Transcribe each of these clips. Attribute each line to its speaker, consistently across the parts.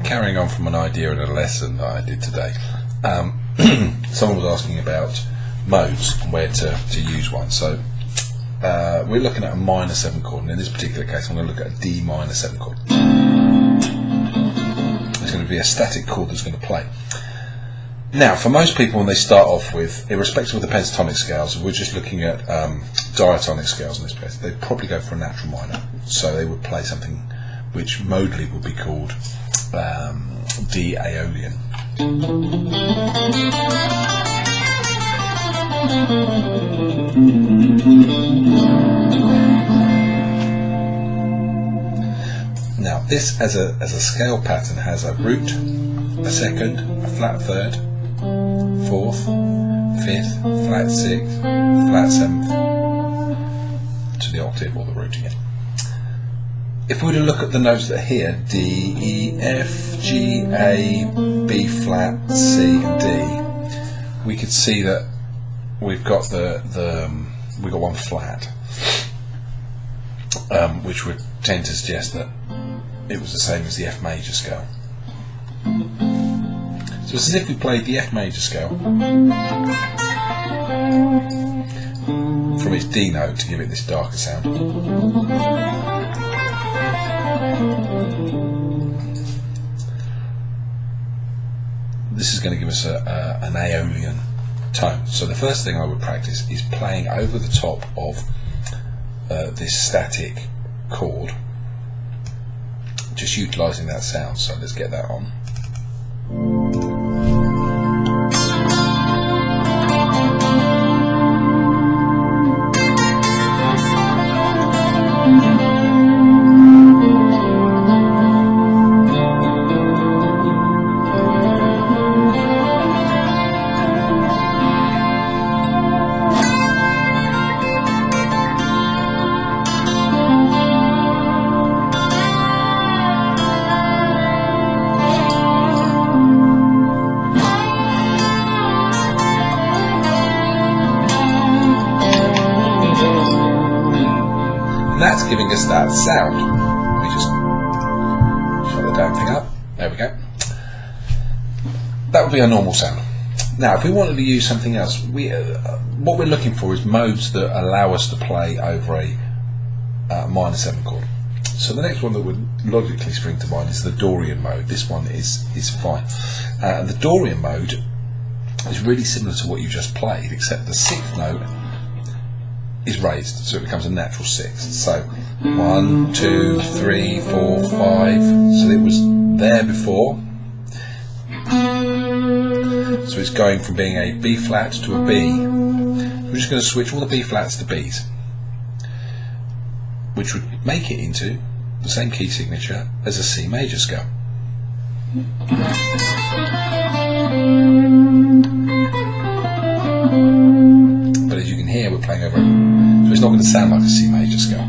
Speaker 1: carrying on from an idea in a lesson that I did today. Someone was asking about modes and where to use one. So we're looking at a minor 7 chord, and in this particular case I'm going to look at a D minor 7 chord. It's going to be a static chord that's going to play. Now, for most people, when they start off with, irrespective of the pentatonic scales, if we're just looking at diatonic scales in this case, they'd probably go for a natural minor. So they would play something which modally would be called D Aeolian. Now, this as a scale pattern has a root, a second, a flat third, fourth, fifth, flat sixth, flat seventh, to the octave or the root again. If we were to look at the notes that are here, D, E, F, G, A, B flat, C, and D, we could see that we've got we've got one flat, which would tend to suggest that it was the same as the F major scale. So it's as if we played the F major scale from its D note to give it this darker sound. This is going to give us an Aeolian tone. So the first thing I would practice is playing over the top of this static chord, just utilising that sound. So let's get that on. And that's giving us that sound. Let me just shut the damn thing up. There we go. That would be a normal sound. Now, if we wanted to use something else, what we're looking for is modes that allow us to play over a minor 7 chord. So the next one that would logically spring to mind is the Dorian mode. This one is fine. The Dorian mode is really similar to what you just played, except the 6th note is raised, so it becomes a natural 6. So 1, 2, 3, 4, 5. So it was there before. So it's going from being a B flat to a B. We're just going to switch all the B flats to Bs, which would make it into the same key signature as a C major scale. But as you can hear, we're playing over it. So it's not going to sound like a C major scale.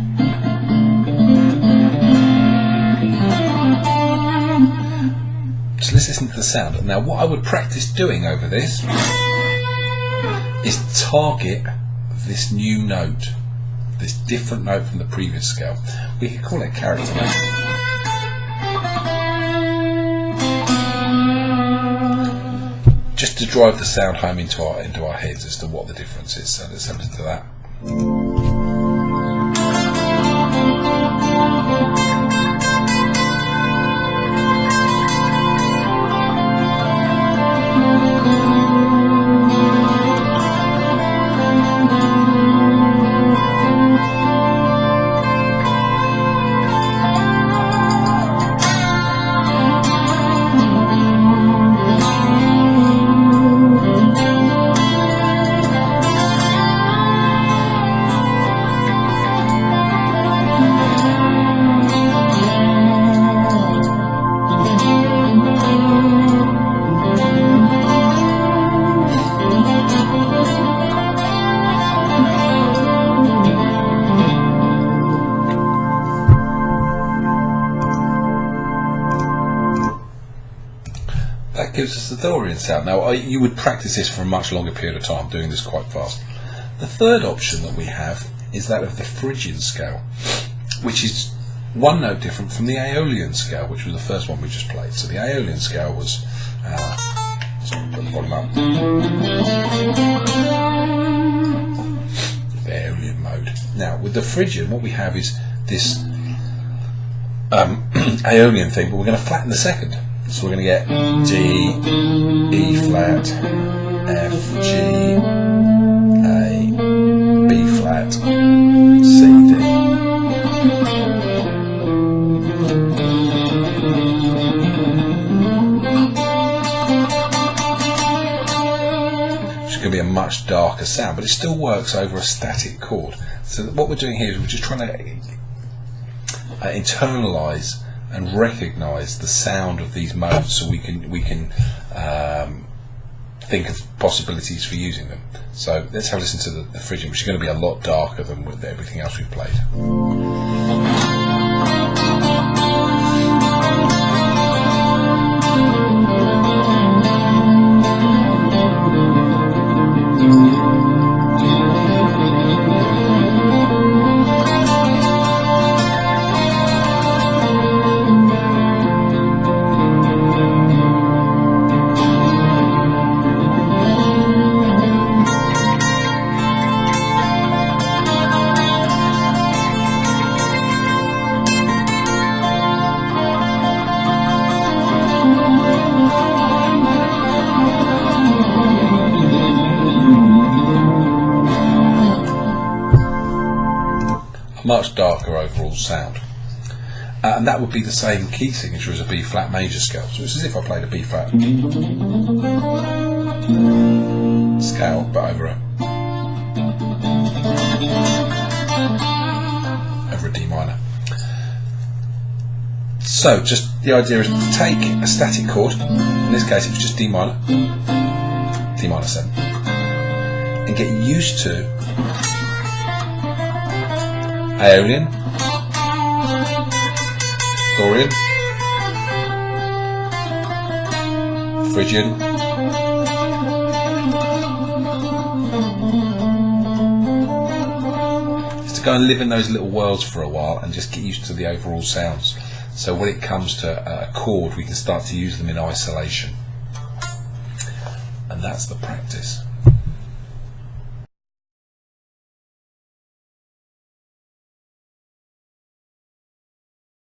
Speaker 1: So let's listen to the sound. Now what I would practice doing over this is target this new note, this different note from the previous scale. We could call it character note. Just to drive the sound home into our heads as to what the difference is. So let's listen to that. That gives us the Dorian sound. Now you would practice this for a much longer period of time, doing this quite fast. The third option that we have is that of the Phrygian scale, which is one note different from the Aeolian scale, which was the first one we just played. So the Aeolian scale was, let's put the volume up, the Aeolian mode. Now with the Phrygian, what we have is this Aeolian thing, but we're going to flatten the second. So we're going to get D, E flat, F, G, A, B flat, C, D. Which is going to be a much darker sound, but it still works over a static chord. So what we're doing here is we're just trying to internalize and recognize the sound of these modes, so we can think of possibilities for using them. So let's have a listen to the Phrygian, which is going to be a lot darker than with everything else we've played. Much darker overall sound, and that would be the same key signature as a B flat major scale. So it's as if I played a B flat scale, but over a D minor. So just the idea is to take a static chord, in this case it was just D minor 7, and get used to Aeolian, Dorian, Phrygian, just to go and live in those little worlds for a while and just get used to the overall sounds. So when it comes to a chord, we can start to use them in isolation, and that's the practice.